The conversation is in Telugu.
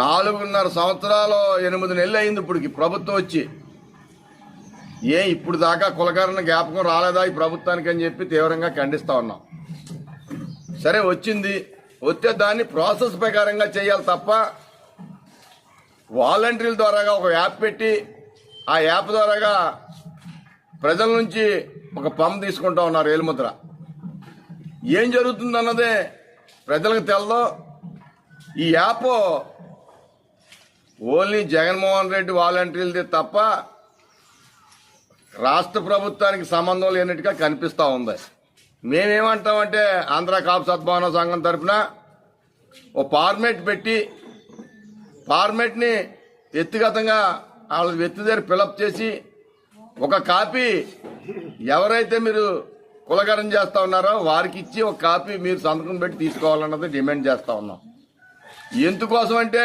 4.5 సంవత్సరాలు 8 నెలలు అయింది ఇప్పటికి ప్రభుత్వం వచ్చి. ఇప్పుడు దాకా కులకరణ జ్ఞాపకం రాలేదా ఈ ప్రభుత్వానికి అని చెప్పి తీవ్రంగా ఖండిస్తా ఉన్నాం. సరే వచ్చింది, వస్తే దాన్ని ప్రాసెస్ ప్రకారంగా చేయాలి తప్ప వాలంటీర్ల ద్వారాగా ఒక యాప్ పెట్టి ఆ యాప్ ద్వారాగా ప్రజల నుంచి ఒక పంప్ తీసుకుంటా ఉన్నారు ఏలుముద్ర. ఏం జరుగుతుందన్నదే ప్రజలకు తెలదు. ఈ యాప్ ఓన్లీ జగన్మోహన్ రెడ్డి వాలంటీర్లది తప్ప రాష్ట్ర ప్రభుత్వానికి సంబంధం లేనట్టుగా కనిపిస్తూ ఉంది. మేమేమంటామంటే ఆంధ్ర కాపు సద్భావన సంఘం తరఫున ఓ ఫార్మేట్ పెట్టి ఫార్మేట్ని వ్యక్తిగతంగా వాళ్ళ వ్యక్తి దగ్గర ఫిలప్ చేసి ఒక కాపీ ఎవరైతే మీరు కులకరణ చేస్తా ఉన్నారో వారికి ఇచ్చి ఒక కాపీ మీరు సంతకం పెట్టి తీసుకోవాలన్నది డిమాండ్ చేస్తా ఉన్నాం. ఎందుకోసం అంటే